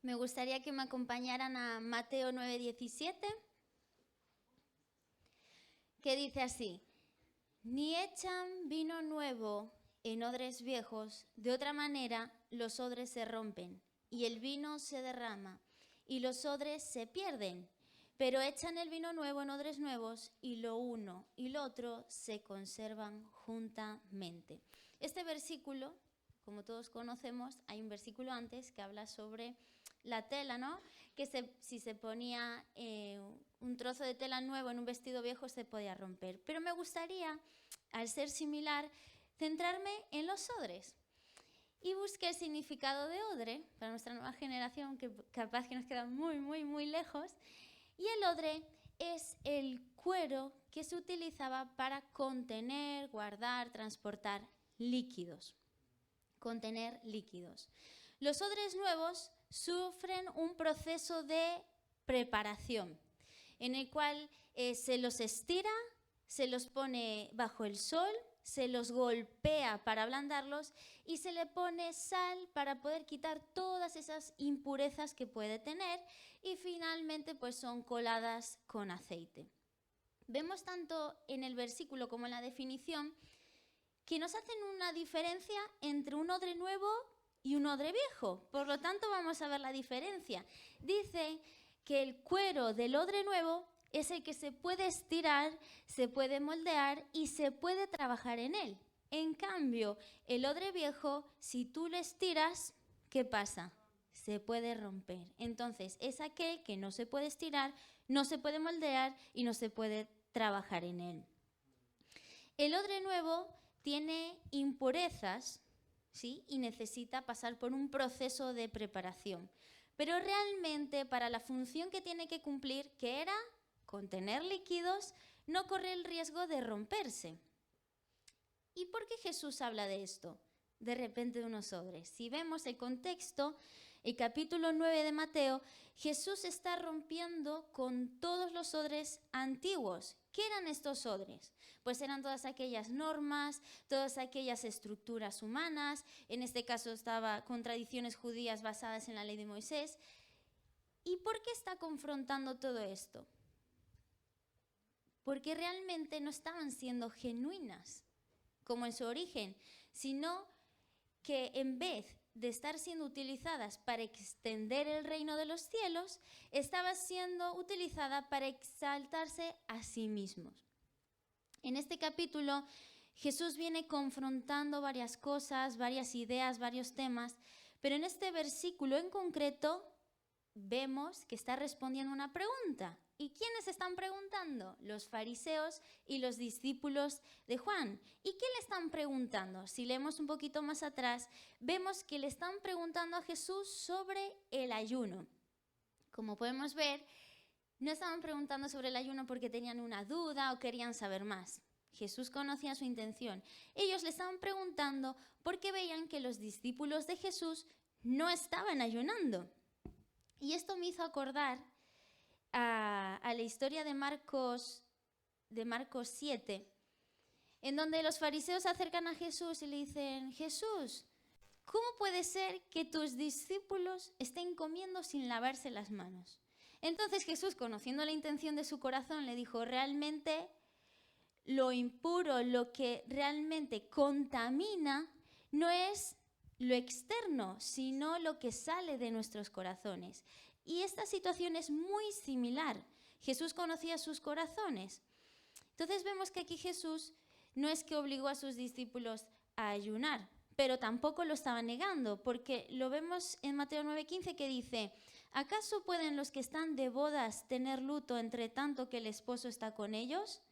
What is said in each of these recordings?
Me gustaría que me acompañaran a Mateo 9:17, que dice así: ni echan vino nuevo en odres viejos, de otra manera los odres se rompen y el vino se derrama y los odres se pierden. Pero echan el vino nuevo en odres nuevos y lo uno y lo otro se conservan juntamente. Este versículo, como todos conocemos, hay un versículo antes que habla sobre la tela, ¿no? Que si se ponía un trozo de tela nuevo en un vestido viejo se podía romper. Pero me gustaría, al ser similar, centrarme en los odres. Y busqué el significado de odre para nuestra nueva generación, que capaz que nos queda muy, muy, muy lejos. Y el odre es el cuero que se utilizaba para contener, guardar, transportar líquidos. Contener líquidos. Los odres nuevos sufren un proceso de preparación, en el cual se los estira, se los pone bajo el sol, se los golpea para ablandarlos y se le pone sal para poder quitar todas esas impurezas que puede tener y finalmente pues son coladas con aceite. Vemos tanto en el versículo como en la definición que nos hacen una diferencia entre un odre nuevo y un odre viejo. Por lo tanto, vamos a ver la diferencia. Dice que el cuero del odre nuevo es el que se puede estirar, se puede moldear y se puede trabajar en él. En cambio, el odre viejo, si tú lo estiras, ¿qué pasa? Se puede romper. Entonces, es aquel que no se puede estirar, no se puede moldear y no se puede trabajar en él. El odre nuevo tiene impurezas, ¿sí? Y necesita pasar por un proceso de preparación. Pero realmente para la función que tiene que cumplir, que era contener líquidos, no corre el riesgo de romperse. ¿Y por qué Jesús habla de esto? De repente de unos odres. Si vemos el contexto, el capítulo 9 de Mateo, Jesús está rompiendo con todos los odres antiguos. ¿Qué eran estos odres? Pues eran todas aquellas normas, todas aquellas estructuras humanas, en este caso estaba con tradiciones judías basadas en la ley de Moisés. ¿Y por qué está confrontando todo esto? Porque realmente no estaban siendo genuinas, como en su origen, sino que en vez de estar siendo utilizadas para extender el reino de los cielos, estaba siendo utilizada para exaltarse a sí mismos. En este capítulo, Jesús viene confrontando varias cosas, varias ideas, varios temas, pero en este versículo en concreto vemos que está respondiendo una pregunta. ¿Y quiénes están preguntando? Los fariseos y los discípulos de Juan. ¿Y qué le están preguntando? Si leemos un poquito más atrás, vemos que le están preguntando a Jesús sobre el ayuno. Como podemos ver, no estaban preguntando sobre el ayuno porque tenían una duda o querían saber más. Jesús conocía su intención. Ellos le estaban preguntando porque veían que los discípulos de Jesús no estaban ayunando. Y esto me hizo acordar a la historia de Marcos 7, en donde los fariseos se acercan a Jesús y le dicen: Jesús, ¿cómo puede ser que tus discípulos estén comiendo sin lavarse las manos? Entonces Jesús, conociendo la intención de su corazón, le dijo: realmente lo impuro, lo que realmente contamina, no es lo externo, sino lo que sale de nuestros corazones. Y esta situación es muy similar. Jesús conocía sus corazones. Entonces vemos que aquí Jesús no es que obligó a sus discípulos a ayunar, pero tampoco lo estaba negando, porque lo vemos en Mateo 9:15 que dice: ¿acaso pueden los que están de bodas tener luto entre tanto que el esposo está con ellos?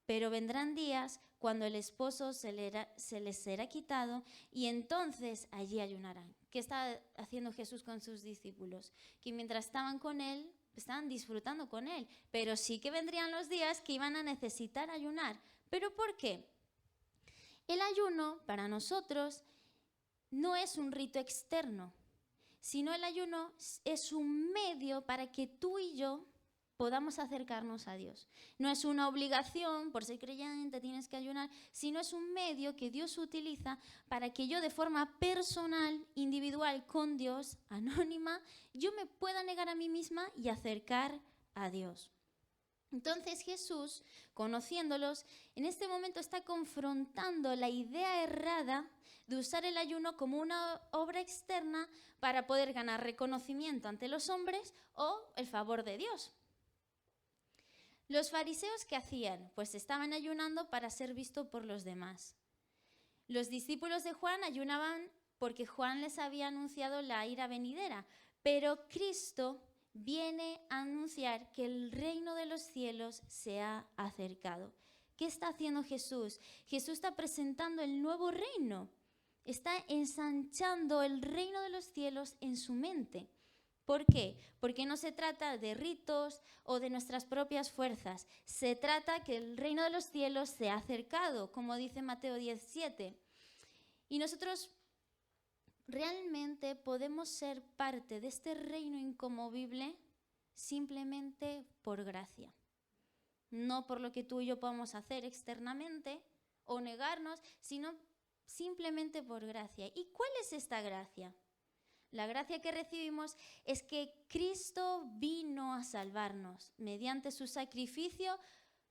Pero vendrán días cuando el esposo se les será quitado y entonces allí ayunarán. ¿Qué está haciendo Jesús con sus discípulos? Que mientras estaban con él, estaban disfrutando con él, pero sí que vendrían los días que iban a necesitar ayunar. ¿Pero por qué? El ayuno para nosotros no es un rito externo, sino el ayuno es un medio para que tú y yo podamos acercarnos a Dios. No es una obligación, por ser creyente tienes que ayunar, sino es un medio que Dios utiliza para que yo de forma personal, individual, con Dios, anónima, yo me pueda negar a mí misma y acercar a Dios. Entonces Jesús, conociéndolos, en este momento está confrontando la idea errada de usar el ayuno como una obra externa para poder ganar reconocimiento ante los hombres o el favor de Dios. Los fariseos, ¿qué hacían? Pues estaban ayunando para ser visto por los demás. Los discípulos de Juan ayunaban porque Juan les había anunciado la ira venidera, pero Cristo viene a anunciar que el reino de los cielos se ha acercado. ¿Qué está haciendo Jesús? Jesús está presentando el nuevo reino. Está ensanchando el reino de los cielos en su mente. ¿Por qué? Porque no se trata de ritos o de nuestras propias fuerzas. Se trata que el reino de los cielos se ha acercado, como dice Mateo 10:7. Y nosotros realmente podemos ser parte de este reino inconmovible simplemente por gracia. No por lo que tú y yo podamos hacer externamente o negarnos, sino simplemente por gracia. ¿Y cuál es esta gracia? La gracia que recibimos es que Cristo vino a salvarnos. Mediante su sacrificio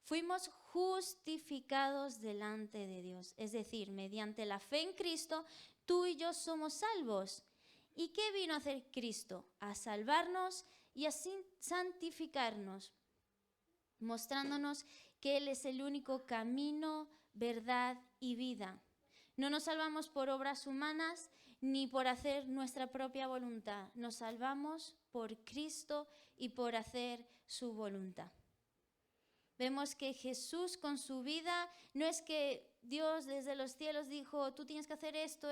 fuimos justificados delante de Dios. Es decir, mediante la fe en Cristo, tú y yo somos salvos. ¿Y qué vino a hacer Cristo? A salvarnos y a santificarnos, mostrándonos que Él es el único camino, verdad y vida. No nos salvamos por obras humanas ni por hacer nuestra propia voluntad. Nos salvamos por Cristo y por hacer su voluntad. Vemos que Jesús con su vida, no es que Dios desde los cielos dijo, tú tienes que hacer esto.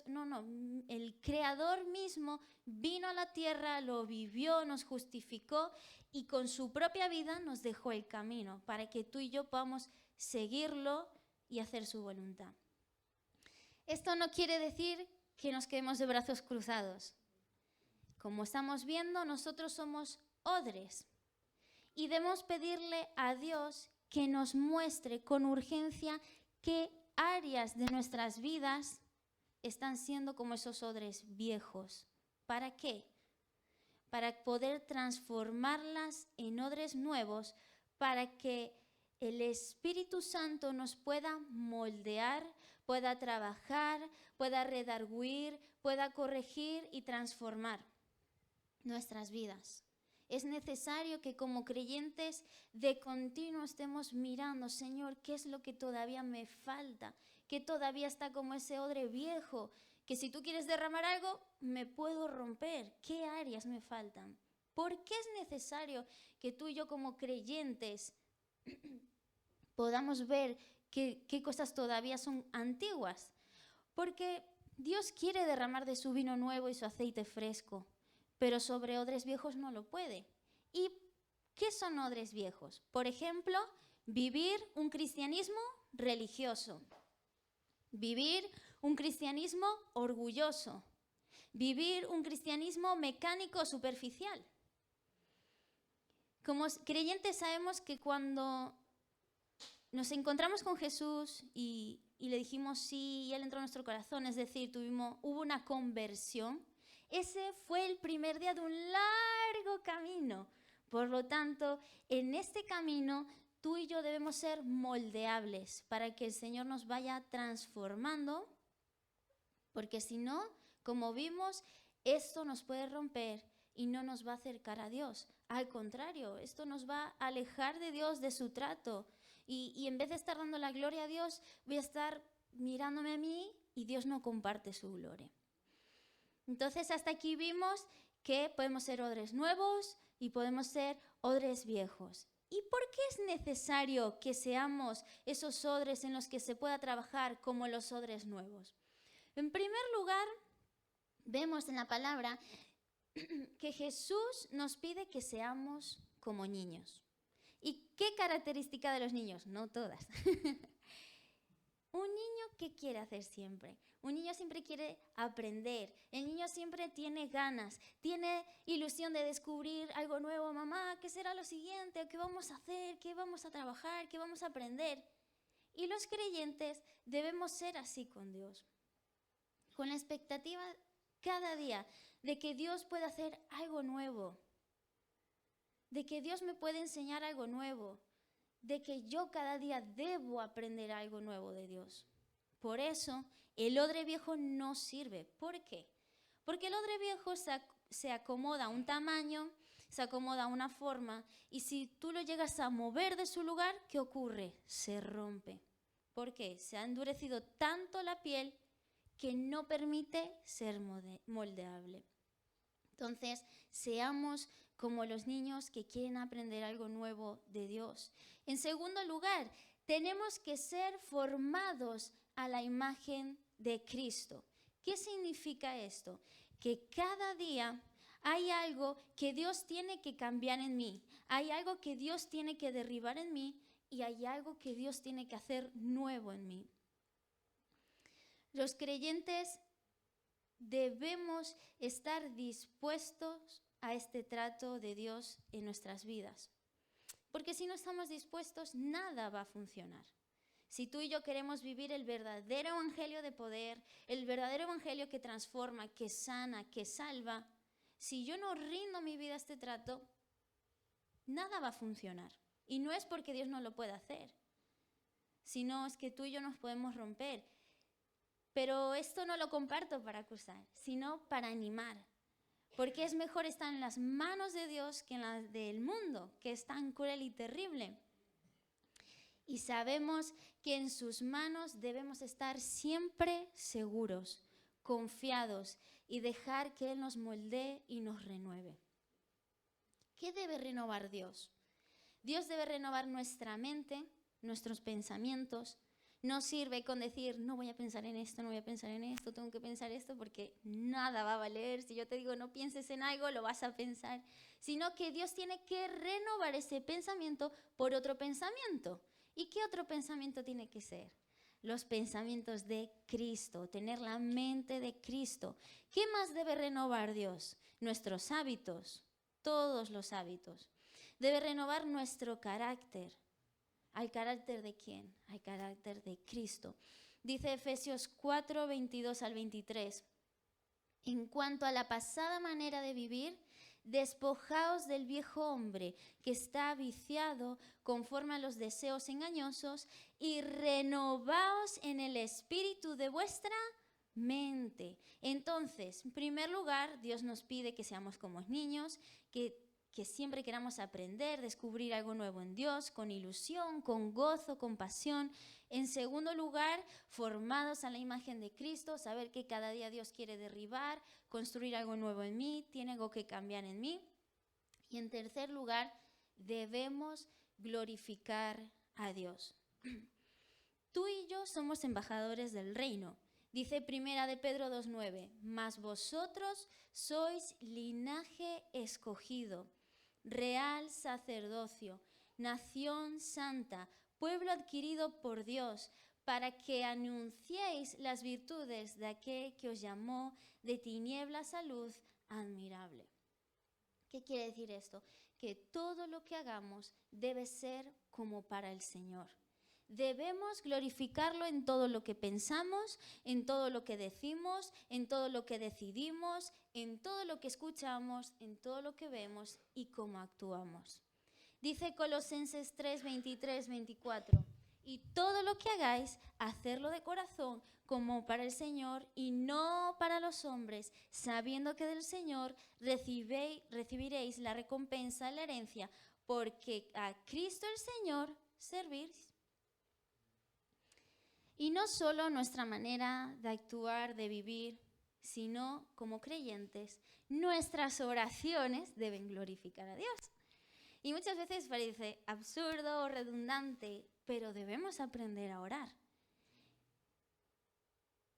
No, el Creador mismo vino a la tierra, lo vivió, nos justificó y con su propia vida nos dejó el camino para que tú y yo podamos seguirlo y hacer su voluntad. Esto no quiere decir que nos quedemos de brazos cruzados. Como estamos viendo, nosotros somos odres. Y debemos pedirle a Dios que nos muestre con urgencia qué áreas de nuestras vidas están siendo como esos odres viejos. ¿Para qué? Para poder transformarlas en odres nuevos, para que el Espíritu Santo nos pueda moldear, pueda trabajar, pueda redarguir, pueda corregir y transformar nuestras vidas. Es necesario que como creyentes de continuo estemos mirando, Señor, ¿qué es lo que todavía me falta? ¿Qué todavía está como ese odre viejo? Que si tú quieres derramar algo, me puedo romper. ¿Qué áreas me faltan? ¿Por qué es necesario que tú y yo como creyentes podamos ver qué cosas todavía son antiguas? Porque Dios quiere derramar de su vino nuevo y su aceite fresco, pero sobre odres viejos no lo puede. ¿Y qué son odres viejos? Por ejemplo, vivir un cristianismo religioso, vivir un cristianismo orgulloso, vivir un cristianismo mecánico superficial. Como creyentes sabemos que cuando nos encontramos con Jesús y le dijimos sí y Él entró en nuestro corazón, es decir, hubo una conversión, ese fue el primer día de un largo camino. Por lo tanto, en este camino, tú y yo debemos ser moldeables para que el Señor nos vaya transformando, porque si no, como vimos, esto nos puede romper y no nos va a acercar a Dios. Al contrario, esto nos va a alejar de Dios, de su trato. Y en vez de estar dando la gloria a Dios, voy a estar mirándome a mí y Dios no comparte su gloria. Entonces, hasta aquí vimos que podemos ser odres nuevos y podemos ser odres viejos. ¿Y por qué es necesario que seamos esos odres en los que se pueda trabajar como los odres nuevos? En primer lugar, vemos en la palabra que Jesús nos pide que seamos como niños. ¿Y qué característica de los niños? No todas. Un niño, ¿qué quiere hacer siempre? Un niño siempre quiere aprender. El niño siempre tiene ganas, tiene ilusión de descubrir algo nuevo. Mamá, ¿qué será lo siguiente? ¿Qué vamos a hacer? ¿Qué vamos a trabajar? ¿Qué vamos a aprender? Y los creyentes debemos ser así con Dios, con la expectativa cada día de que Dios pueda hacer algo nuevo, de que Dios me puede enseñar algo nuevo, de que yo cada día debo aprender algo nuevo de Dios. Por eso, el odre viejo no sirve. ¿Por qué? Porque el odre viejo se acomoda a un tamaño, se acomoda a una forma, y si tú lo llegas a mover de su lugar, ¿qué ocurre? Se rompe. ¿Por qué? Se ha endurecido tanto la piel que no permite ser moldeable. Entonces, seamos como los niños que quieren aprender algo nuevo de Dios. En segundo lugar, tenemos que ser formados a la imagen de Cristo. ¿Qué significa esto? Que cada día hay algo que Dios tiene que cambiar en mí, hay algo que Dios tiene que derribar en mí y hay algo que Dios tiene que hacer nuevo en mí. Los creyentes debemos estar dispuestos a este trato de Dios en nuestras vidas. Porque si no estamos dispuestos, nada va a funcionar. Si tú y yo queremos vivir el verdadero evangelio de poder, el verdadero evangelio que transforma, que sana, que salva, si yo no rindo mi vida a este trato, nada va a funcionar. Y no es porque Dios no lo pueda hacer, sino es que tú y yo nos podemos romper. Pero esto no lo comparto para acusar, sino para animar. Porque es mejor estar en las manos de Dios que en las del mundo, que es tan cruel y terrible. Y sabemos que en sus manos debemos estar siempre seguros, confiados y dejar que Él nos moldee y nos renueve. ¿Qué debe renovar Dios? Dios debe renovar nuestra mente, nuestros pensamientos. No sirve con decir, no voy a pensar en esto, no voy a pensar en esto, tengo que pensar esto, porque nada va a valer. Si yo te digo no pienses en algo, lo vas a pensar. Sino que Dios tiene que renovar ese pensamiento por otro pensamiento. ¿Y qué otro pensamiento tiene que ser? Los pensamientos de Cristo, tener la mente de Cristo. ¿Qué más debe renovar Dios? Nuestros hábitos, todos los hábitos. Debe renovar nuestro carácter. ¿Al carácter de quién? Al carácter de Cristo. Dice Efesios 4, 22 al 23. En cuanto a la pasada manera de vivir, despojaos del viejo hombre que está viciado conforme a los deseos engañosos y renovaos en el espíritu de vuestra mente. Entonces, en primer lugar, Dios nos pide que seamos como niños, que siempre queramos aprender, descubrir algo nuevo en Dios, con ilusión, con gozo, con pasión. En segundo lugar, formados a la imagen de Cristo, saber que cada día Dios quiere derribar, construir algo nuevo en mí, tiene algo que cambiar en mí. Y en tercer lugar, debemos glorificar a Dios. Tú y yo somos embajadores del reino. Dice Primera de Pedro 2:9, mas vosotros sois linaje escogido, real sacerdocio, nación santa, pueblo adquirido por Dios, para que anunciéis las virtudes de aquel que os llamó de tinieblas a luz admirable. ¿Qué quiere decir esto? Que todo lo que hagamos debe ser como para el Señor. Debemos glorificarlo en todo lo que pensamos, en todo lo que decimos, en todo lo que decidimos, en todo lo que escuchamos, en todo lo que vemos y cómo actuamos. Dice Colosenses 3, 23, 24, y todo lo que hagáis, hacerlo de corazón como para el Señor y no para los hombres, sabiendo que del Señor recibiréis la recompensa, la herencia, porque a Cristo el Señor servís. Y no solo nuestra manera de actuar, de vivir, sino como creyentes, nuestras oraciones deben glorificar a Dios. Y muchas veces parece absurdo o redundante, pero debemos aprender a orar.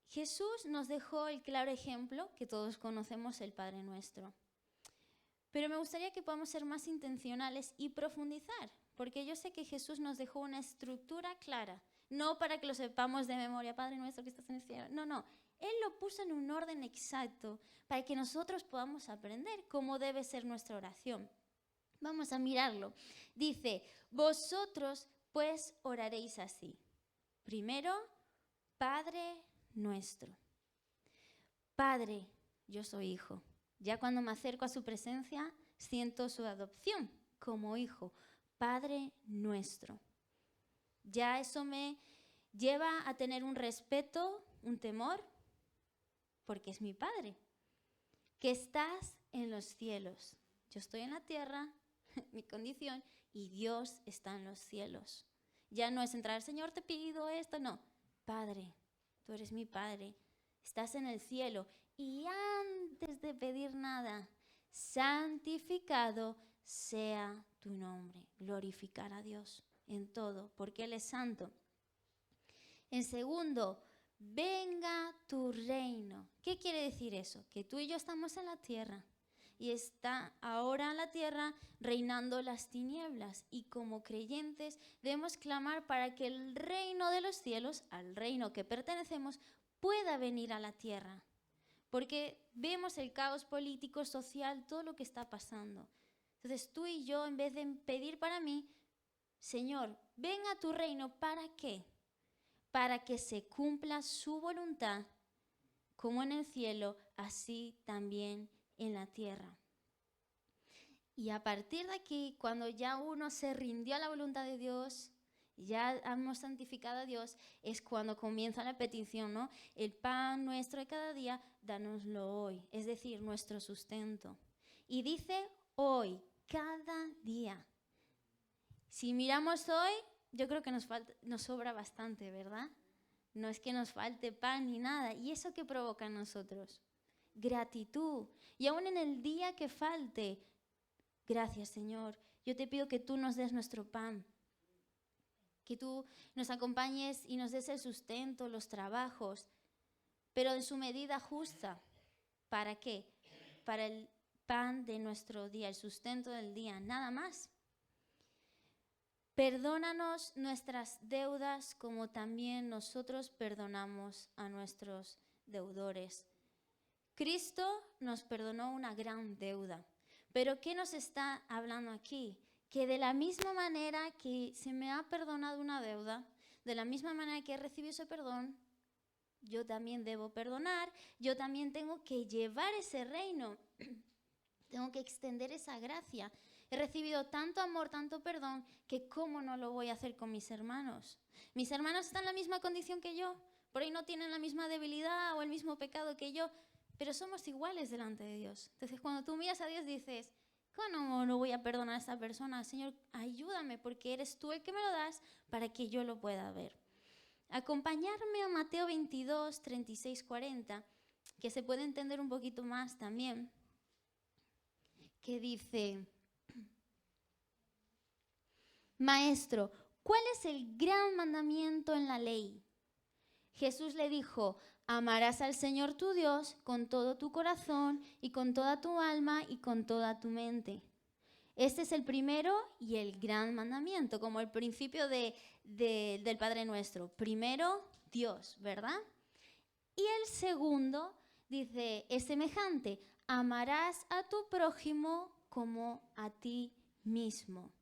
Jesús nos dejó el claro ejemplo que todos conocemos, el Padre Nuestro. Pero me gustaría que podamos ser más intencionales y profundizar, porque yo sé que Jesús nos dejó una estructura clara. No para que lo sepamos de memoria, Padre Nuestro que estás en el cielo. No. Él lo puso en un orden exacto para que nosotros podamos aprender cómo debe ser nuestra oración. Vamos a mirarlo. Dice, vosotros pues oraréis así. Primero, Padre nuestro. Padre, yo soy hijo. Ya cuando me acerco a su presencia, siento su adopción como hijo. Padre nuestro. Ya eso me lleva a tener un respeto, un temor, porque es mi Padre. Que estás en los cielos. Yo estoy en la tierra, mi condición, y Dios está en los cielos. Ya no es entrar, Señor, te pido esto, no. Padre, tú eres mi Padre, estás en el cielo. Y antes de pedir nada, santificado sea tu nombre. Glorificar a Dios en todo, porque Él es santo. En segundo, venga tu reino. ¿Qué quiere decir eso? Que tú y yo estamos en la tierra y está ahora la tierra reinando las tinieblas. Y como creyentes debemos clamar para que el reino de los cielos, al reino que pertenecemos, pueda venir a la tierra. Porque vemos el caos político, social, todo lo que está pasando. Entonces tú y yo, en vez de pedir para mí, Señor, ven a tu reino, ¿para qué? Para que se cumpla su voluntad, como en el cielo, así también en la tierra. Y a partir de aquí, cuando ya uno se rindió a la voluntad de Dios, ya hemos santificado a Dios, es cuando comienza la petición, ¿no? El pan nuestro de cada día, dánoslo hoy, es decir, nuestro sustento. Y dice hoy, cada día. Si miramos hoy, yo creo que nos sobra bastante, ¿verdad? No es que nos falte pan ni nada. ¿Y eso qué provoca en nosotros? Gratitud. Y aún en el día que falte, gracias, Señor. Yo te pido que tú nos des nuestro pan. Que tú nos acompañes y nos des el sustento, los trabajos, pero en su medida justa. ¿Para qué? Para el pan de nuestro día, el sustento del día, nada más. Perdónanos nuestras deudas como también nosotros perdonamos a nuestros deudores. Cristo nos perdonó una gran deuda. Pero ¿qué nos está hablando aquí? Que de la misma manera que se me ha perdonado una deuda, de la misma manera que he recibido ese perdón, yo también debo perdonar, yo también tengo que llevar ese reino, tengo que extender esa gracia. He recibido tanto amor, tanto perdón, que ¿cómo no lo voy a hacer con mis hermanos? Mis hermanos están en la misma condición que yo, por ahí no tienen la misma debilidad o el mismo pecado que yo, pero somos iguales delante de Dios. Entonces, cuando tú miras a Dios dices, ¿cómo no voy a perdonar a esta persona? Señor, ayúdame, porque eres tú el que me lo das para que yo lo pueda ver. Acompañarme a Mateo 22, 36, 40, que se puede entender un poquito más también, que dice, Maestro, ¿cuál es el gran mandamiento en la ley? Jesús le dijo, amarás al Señor tu Dios con todo tu corazón y con toda tu alma y con toda tu mente. Este es el primero y el gran mandamiento, como el principio del Padre Nuestro. Primero, Dios, ¿verdad? Y el segundo, dice, es semejante, amarás a tu prójimo como a ti mismo.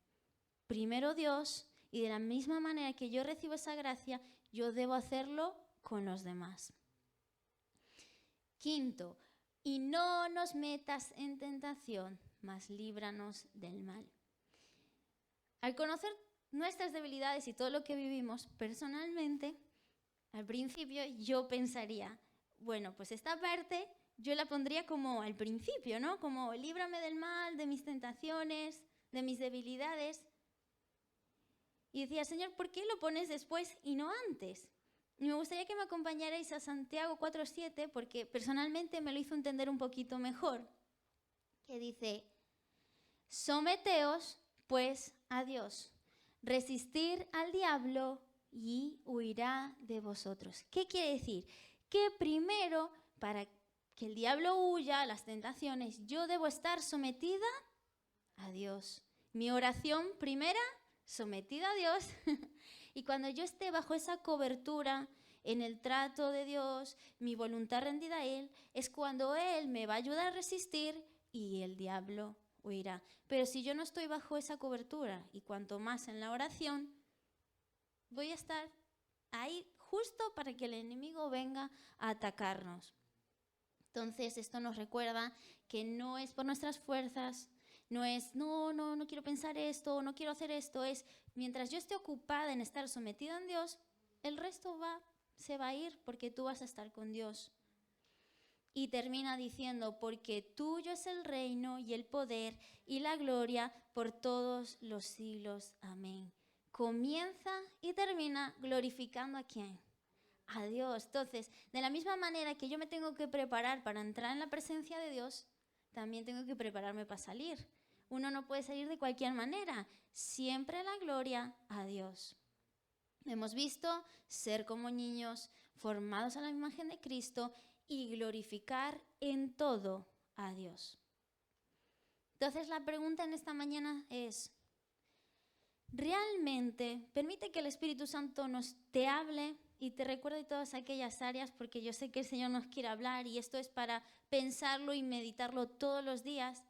Primero Dios, y de la misma manera que yo recibo esa gracia, yo debo hacerlo con los demás. Quinto, y no nos metas en tentación, mas líbranos del mal. Al conocer nuestras debilidades y todo lo que vivimos personalmente, al principio yo pensaría, bueno, pues esta parte yo la pondría como al principio, ¿no? Como líbrame del mal, de mis tentaciones, de mis debilidades. Y decía, Señor, ¿por qué lo pones después y no antes? Y me gustaría que me acompañarais a Santiago 4:7, porque personalmente me lo hizo entender un poquito mejor, que dice, someteos pues a Dios, resistir al diablo y huirá de vosotros. ¿Qué quiere decir? Que primero, para que el diablo huya, las tentaciones, yo debo estar sometida a Dios. Mi oración primera, sometida a Dios. Y cuando yo esté bajo esa cobertura, en el trato de Dios, mi voluntad rendida a Él, es cuando Él me va a ayudar a resistir y el diablo huirá. Pero si yo no estoy bajo esa cobertura, y cuanto más en la oración, voy a estar ahí justo para que el enemigo venga a atacarnos. Entonces esto nos recuerda que no es por nuestras fuerzas, no es no quiero pensar esto, no quiero hacer esto, es mientras yo esté ocupada en estar sometida en Dios, el resto se va a ir porque tú vas a estar con Dios. Y termina diciendo, porque tuyo es el reino y el poder y la gloria por todos los siglos. Amén. Comienza y termina glorificando ¿a quién? A Dios. Entonces, de la misma manera que yo me tengo que preparar para entrar en la presencia de Dios, también tengo que prepararme para salir. Uno no puede salir de cualquier manera. Siempre la gloria a Dios. Hemos visto ser como niños formados a la imagen de Cristo y glorificar en todo a Dios. Entonces la pregunta en esta mañana es, ¿realmente permite que el Espíritu Santo te hable y te recuerde todas aquellas áreas? Porque yo sé que el Señor nos quiere hablar y esto es para pensarlo y meditarlo todos los días.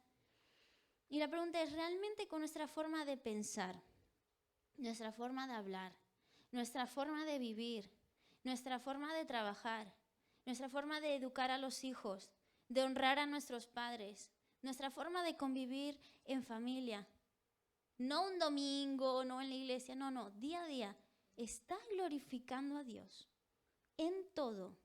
Y la pregunta es, ¿realmente con nuestra forma de pensar, nuestra forma de hablar, nuestra forma de vivir, nuestra forma de trabajar, nuestra forma de educar a los hijos, de honrar a nuestros padres, nuestra forma de convivir en familia, no un domingo, no en la iglesia, no, día a día, está glorificando a Dios en todo?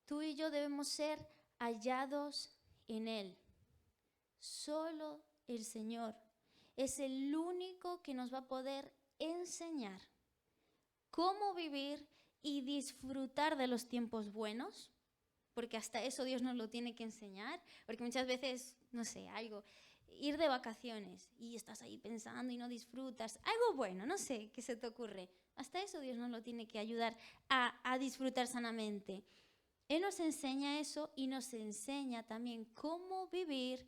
Tú y yo debemos ser hallados en Él. Solo el Señor es el único que nos va a poder enseñar cómo vivir y disfrutar de los tiempos buenos, porque hasta eso Dios nos lo tiene que enseñar, porque muchas veces, no sé, ir de vacaciones y estás ahí pensando y no disfrutas, algo bueno, no sé, ¿qué se te ocurre? Hasta eso Dios nos lo tiene que ayudar a disfrutar sanamente. Él nos enseña eso y nos enseña también cómo vivir,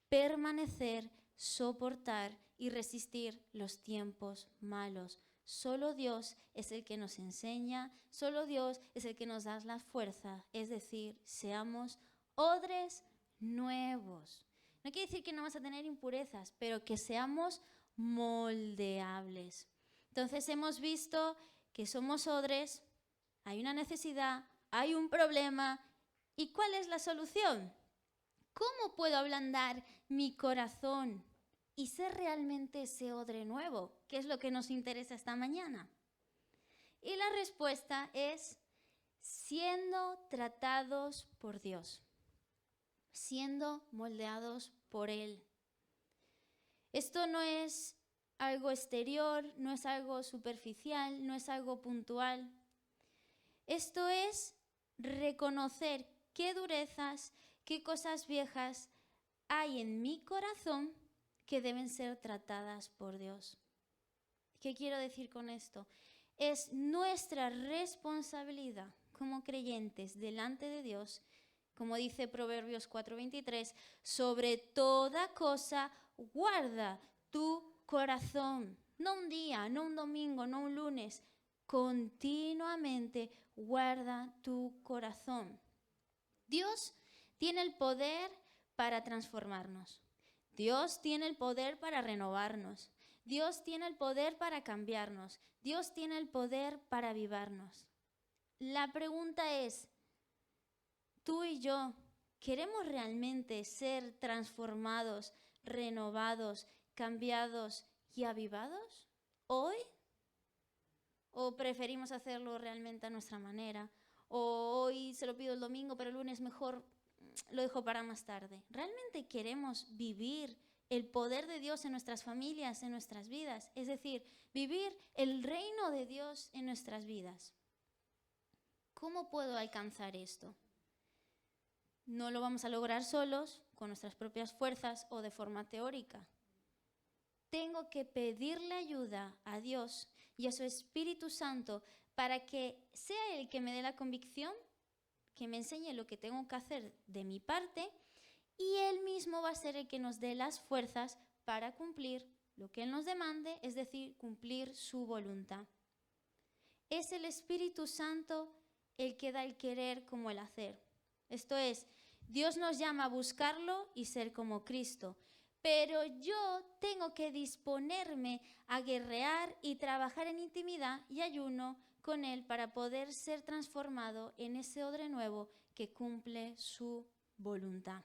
permanecer, soportar y resistir los tiempos malos. Solo Dios es el que nos enseña, solo Dios es el que nos da la fuerza, es decir, seamos odres nuevos. No quiere decir que no vas a tener impurezas, pero que seamos moldeables. Entonces hemos visto que somos odres, hay una necesidad, hay un problema. ¿Y cuál es la solución? ¿Cómo puedo ablandar mi corazón y ser realmente ese odre nuevo? ¿Qué es lo que nos interesa esta mañana? Y la respuesta es siendo tratados por Dios, siendo moldeados por Él. Esto no es algo exterior, no es algo superficial, no es algo puntual. Esto es reconocer qué durezas, qué cosas viejas hay en mi corazón que deben ser tratadas por Dios. ¿Qué quiero decir con esto? Es nuestra responsabilidad como creyentes delante de Dios, como dice Proverbios 4:23, sobre toda cosa guarda tu corazón. No un día, no un domingo, no un lunes. Continuamente guarda tu corazón. Dios tiene el poder para transformarnos. Dios tiene el poder para renovarnos. Dios tiene el poder para cambiarnos. Dios tiene el poder para avivarnos. La pregunta es, ¿tú y yo queremos realmente ser transformados, renovados, cambiados y avivados hoy? ¿O preferimos hacerlo realmente a nuestra manera? ¿O hoy se lo pido el domingo, pero el lunes mejor lo dejo para más tarde? ¿Realmente queremos vivir el poder de Dios en nuestras familias, en nuestras vidas? Es decir, vivir el reino de Dios en nuestras vidas. ¿Cómo puedo alcanzar esto? No lo vamos a lograr solos, con nuestras propias fuerzas o de forma teórica. Tengo que pedirle ayuda a Dios y a su Espíritu Santo para que sea Él que me dé la convicción, que me enseñe lo que tengo que hacer de mi parte, y Él mismo va a ser el que nos dé las fuerzas para cumplir lo que Él nos demande, es decir, cumplir su voluntad. Es el Espíritu Santo el que da el querer como el hacer. Esto es, Dios nos llama a buscarlo y ser como Cristo, pero yo tengo que disponerme a guerrear y trabajar en intimidad y ayuno con Él para poder ser transformado en ese odre nuevo que cumple su voluntad.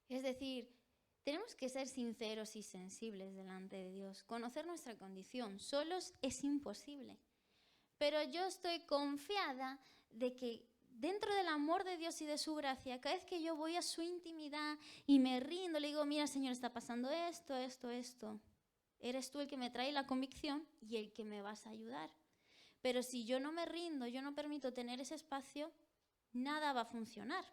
Es decir, tenemos que ser sinceros y sensibles delante de Dios, conocer nuestra condición. Solos es imposible. Pero yo estoy confiada de que dentro del amor de Dios y de su gracia, cada vez que yo voy a su intimidad y me rindo, le digo, mira, Señor, está pasando esto. Eres tú el que me trae la convicción y el que me vas a ayudar. Pero si yo no me rindo, yo no permito tener ese espacio, nada va a funcionar.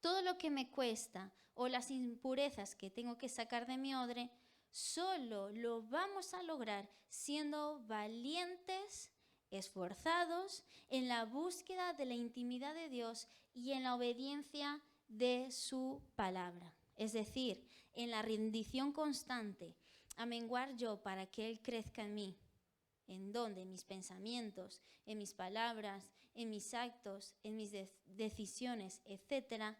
Todo lo que me cuesta o las impurezas que tengo que sacar de mi odre, solo lo vamos a lograr siendo valientes, esforzados en la búsqueda de la intimidad de Dios y en la obediencia de su palabra. Es decir, en la rendición constante, a menguar yo para que Él crezca en mí. ¿En dónde? En mis pensamientos, en mis palabras, en mis actos, en mis decisiones, etc.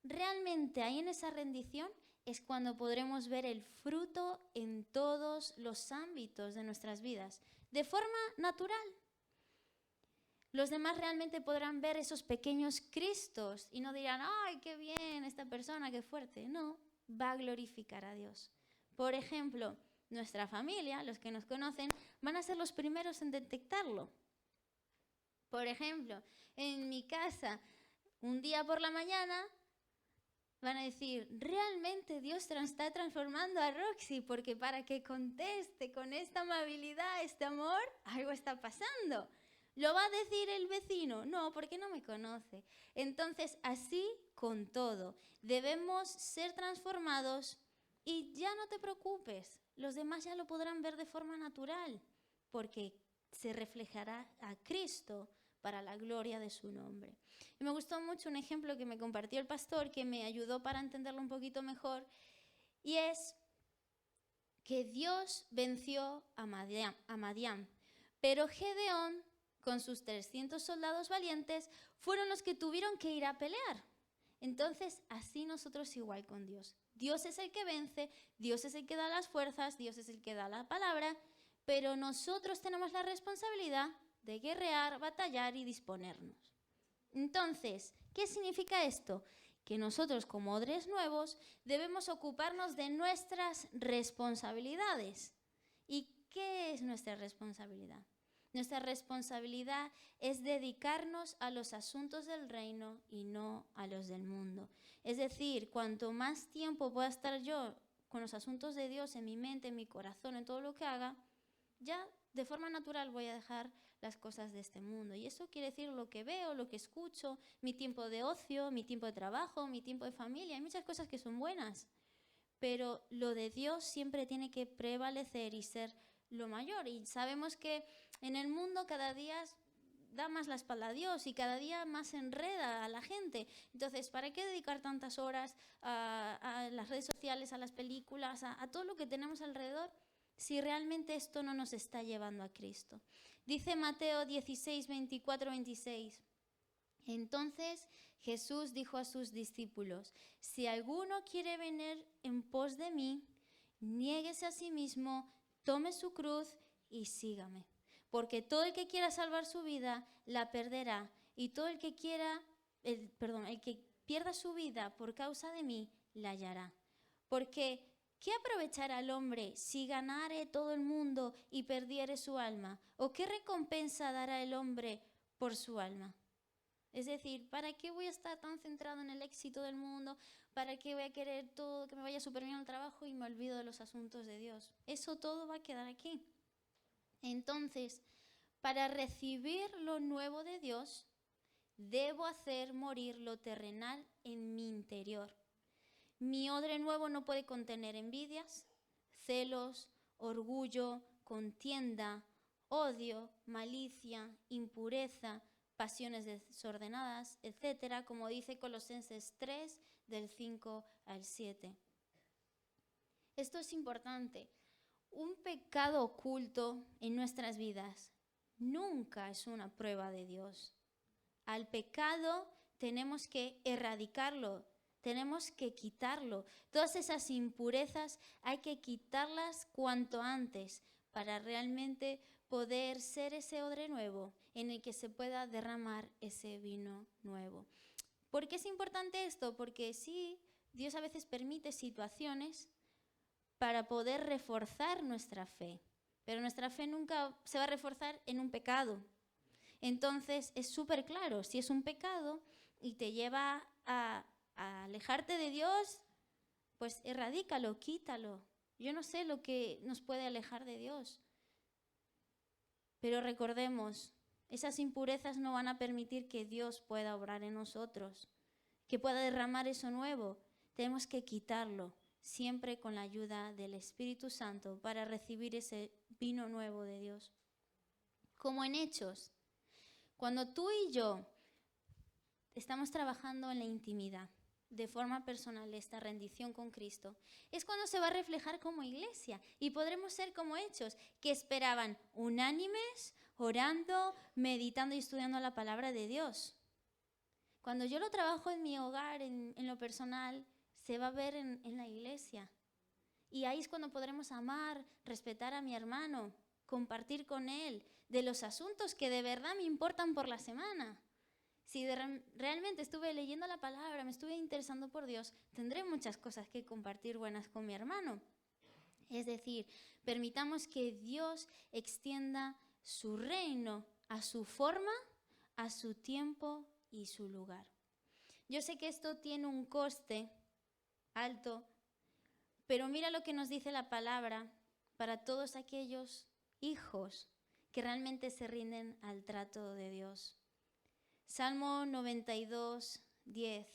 Realmente ahí en esa rendición es cuando podremos ver el fruto en todos los ámbitos de nuestras vidas, de forma natural. Los demás realmente podrán ver esos pequeños Cristos y no dirán, ¡ay, qué bien esta persona, qué fuerte! No, va a glorificar a Dios. Por ejemplo, nuestra familia, los que nos conocen, van a ser los primeros en detectarlo. Por ejemplo, en mi casa, un día por la mañana, van a decir, realmente Dios está transformando a Roxy, porque para que conteste con esta amabilidad, este amor, algo está pasando. ¿Lo va a decir el vecino? No, porque no me conoce. Entonces, así con todo, debemos ser transformados y ya no te preocupes, los demás ya lo podrán ver de forma natural, porque se reflejará a Cristo para la gloria de su nombre. Y me gustó mucho un ejemplo que me compartió el pastor que me ayudó para entenderlo un poquito mejor, y es que Dios venció a Madián, pero Gedeón, con sus 300 soldados valientes, fueron los que tuvieron que ir a pelear. Entonces, así nosotros igual con Dios. Dios es el que vence, Dios es el que da las fuerzas, Dios es el que da la palabra, pero nosotros tenemos la responsabilidad de guerrear, batallar y disponernos. Entonces, ¿qué significa esto? Que nosotros como odres nuevos debemos ocuparnos de nuestras responsabilidades. ¿Y qué es nuestra responsabilidad? Nuestra responsabilidad es dedicarnos a los asuntos del reino y no a los del mundo. Es decir, cuanto más tiempo pueda estar yo con los asuntos de Dios en mi mente, en mi corazón, en todo lo que haga, ya de forma natural voy a dejar las cosas de este mundo. Y eso quiere decir lo que veo, lo que escucho, mi tiempo de ocio, mi tiempo de trabajo, mi tiempo de familia. Hay muchas cosas que son buenas, pero lo de Dios siempre tiene que prevalecer y ser lo mayor. Y sabemos que en el mundo cada día da más la espalda a Dios y cada día más enreda a la gente. Entonces, ¿para qué dedicar tantas horas a las redes sociales, a las películas, a todo lo que tenemos alrededor, si realmente esto no nos está llevando a Cristo? Dice Mateo 16, 24, 26. Entonces Jesús dijo a sus discípulos, si alguno quiere venir en pos de mí, niéguese a sí mismo, tome su cruz y sígame. Porque todo el que quiera salvar su vida, la perderá. Y todo el que el que pierda su vida por causa de mí, la hallará. Porque ¿qué aprovechará el hombre si ganare todo el mundo y perdiere su alma? ¿O qué recompensa dará el hombre por su alma? Es decir, ¿para qué voy a estar tan centrado en el éxito del mundo? ¿Para qué voy a querer todo, que me vaya súper bien al trabajo y me olvido de los asuntos de Dios? Eso todo va a quedar aquí. Entonces, para recibir lo nuevo de Dios, debo hacer morir lo terrenal en mi interior. Mi odre nuevo no puede contener envidias, celos, orgullo, contienda, odio, malicia, impureza, pasiones desordenadas, etc., como dice Colosenses 3, del 5 al 7. Esto es importante. Un pecado oculto en nuestras vidas nunca es una prueba de Dios. Al pecado tenemos que erradicarlo, tenemos que quitarlo. Todas esas impurezas hay que quitarlas cuanto antes para realmente poder ser ese odre nuevo en el que se pueda derramar ese vino nuevo. ¿Por qué es importante esto? Porque sí, Dios a veces permite situaciones para poder reforzar nuestra fe, pero nuestra fe nunca se va a reforzar en un pecado. Entonces es súper claro, si es un pecado y te lleva a alejarte de Dios, pues erradícalo, quítalo. Yo no sé lo que nos puede alejar de Dios. Pero recordemos, esas impurezas no van a permitir que Dios pueda obrar en nosotros, que pueda derramar eso nuevo. Tenemos que quitarlo, siempre con la ayuda del Espíritu Santo, para recibir ese vino nuevo de Dios. Como en Hechos, cuando tú y yo estamos trabajando en la intimidad, de forma personal, esta rendición con Cristo, es cuando se va a reflejar como iglesia y podremos ser como Hechos, que esperaban unánimes, orando, meditando y estudiando la palabra de Dios. Cuando yo lo trabajo en mi hogar, en lo personal, se va a ver en la iglesia. Y ahí es cuando podremos amar, respetar a mi hermano, compartir con él de los asuntos que de verdad me importan por la semana. Si realmente estuve leyendo la palabra, me estuve interesando por Dios, tendré muchas cosas que compartir buenas con mi hermano. Es decir, permitamos que Dios extienda su reino a su forma, a su tiempo y su lugar. Yo sé que esto tiene un coste alto, pero mira lo que nos dice la palabra para todos aquellos hijos que realmente se rinden al trato de Dios. Salmo 92, 10.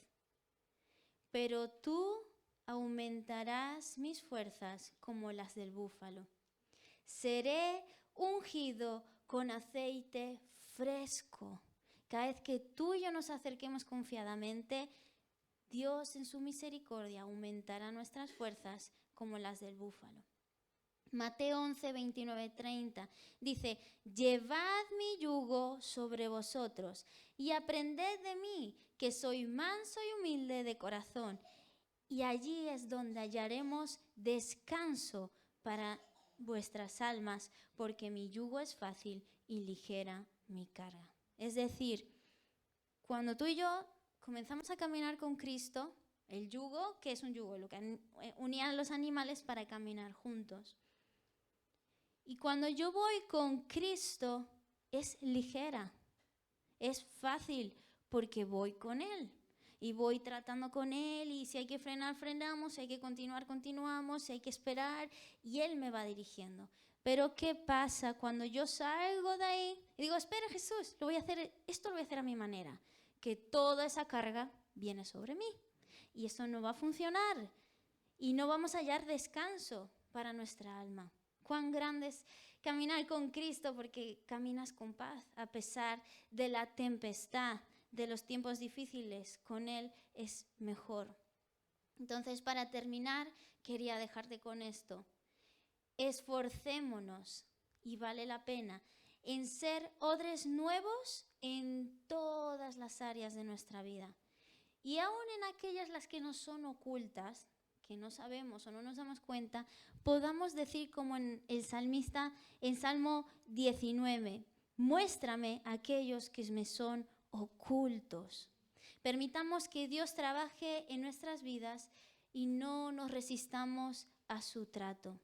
Pero tú aumentarás mis fuerzas como las del búfalo. Seré ungido con aceite fresco. Cada vez que tú y yo nos acerquemos confiadamente, Dios en su misericordia aumentará nuestras fuerzas como las del búfalo. Mateo 11, 29, 30 dice, llevad mi yugo sobre vosotros y aprended de mí, que soy manso y humilde de corazón, y allí es donde hallaremos descanso para vuestras almas, porque mi yugo es fácil y ligera mi carga. Es decir, cuando tú y yo comenzamos a caminar con Cristo, el yugo, que es un yugo, lo que unían los animales para caminar juntos. Y cuando yo voy con Cristo, es ligera, es fácil, porque voy con Él. Y voy tratando con Él, y si hay que frenar, frenamos, si hay que continuar, continuamos, si hay que esperar, y Él me va dirigiendo. Pero ¿qué pasa cuando yo salgo de ahí y digo, espera Jesús, esto lo voy a hacer a mi manera? Que toda esa carga viene sobre mí. Y eso no va a funcionar. Y no vamos a hallar descanso para nuestra alma. Cuán grande es caminar con Cristo, porque caminas con paz a pesar de la tempestad, de los tiempos difíciles. Con Él es mejor. Entonces, para terminar, quería dejarte con esto. Esforcémonos, y vale la pena, en ser odres nuevos en todas las áreas de nuestra vida. Y aún en aquellas las que nos son ocultas, que no sabemos o no nos damos cuenta, podamos decir como en el salmista en Salmo 19, muéstrame aquellos que me son ocultos. Permitamos que Dios trabaje en nuestras vidas y no nos resistamos a su trato.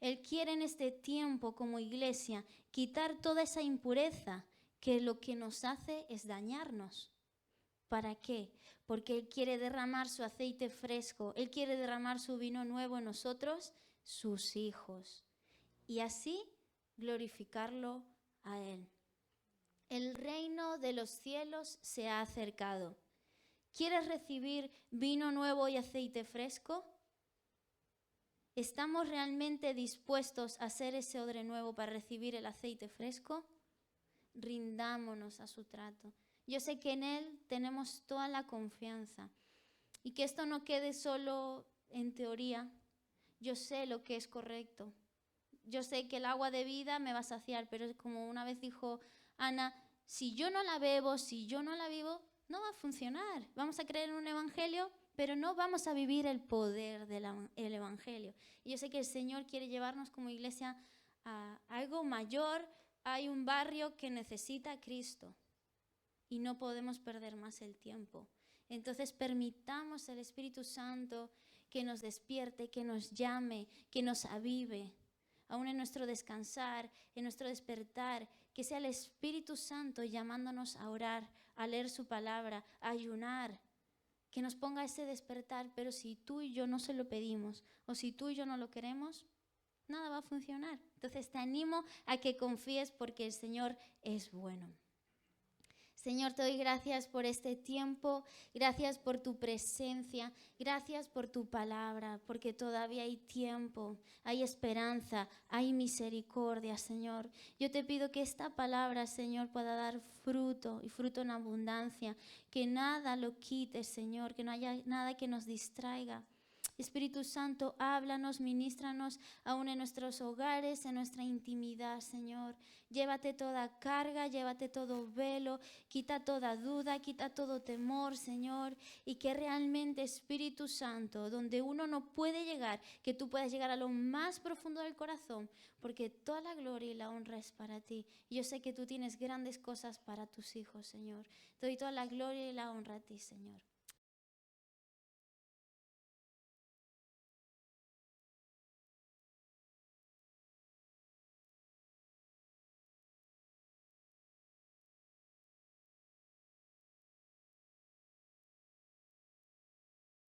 Él quiere en este tiempo como iglesia quitar toda esa impureza que lo que nos hace es dañarnos. ¿Para qué? Porque Él quiere derramar su aceite fresco, Él quiere derramar su vino nuevo en nosotros, sus hijos, y así glorificarlo a Él. El reino de los cielos se ha acercado. ¿Quieres recibir vino nuevo y aceite fresco? ¿Estamos realmente dispuestos a hacer ese odre nuevo para recibir el aceite fresco? Rindámonos a su trato. Yo sé que en Él tenemos toda la confianza y que esto no quede solo en teoría. yo sé lo que es correcto. Yo sé que el agua de vida me va a saciar, pero como una vez dijo Ana, si yo no la bebo, si yo no la vivo, no va a funcionar. Vamos a creer en un evangelio, pero no vamos a vivir el poder del evangelio. Y yo sé que el Señor quiere llevarnos como iglesia a algo mayor. Hay un barrio que necesita a Cristo y no podemos perder más el tiempo. Entonces permitamos al Espíritu Santo que nos despierte, que nos llame, que nos avive. Aún en nuestro descansar, en nuestro despertar, que sea el Espíritu Santo llamándonos a orar, a leer su palabra, a ayunar, que nos ponga ese despertar. Pero si tú y yo no se lo pedimos, o si tú y yo no lo queremos, nada va a funcionar. Entonces te animo a que confíes porque el Señor es bueno. Señor, te doy gracias por este tiempo, gracias por tu presencia, gracias por tu palabra, porque todavía hay tiempo, hay esperanza, hay misericordia, Señor. Yo te pido que esta palabra, Señor, pueda dar fruto y fruto en abundancia, que nada lo quite, Señor, que no haya nada que nos distraiga. Espíritu Santo, háblanos, ministranos aún en nuestros hogares, en nuestra intimidad, Señor. Llévate toda carga, llévate todo velo, quita toda duda, quita todo temor, Señor. Y que realmente, Espíritu Santo, donde uno no puede llegar, que tú puedas llegar a lo más profundo del corazón, porque toda la gloria y la honra es para ti. Y yo sé que tú tienes grandes cosas para tus hijos, Señor. Te doy toda la gloria y la honra a ti, Señor.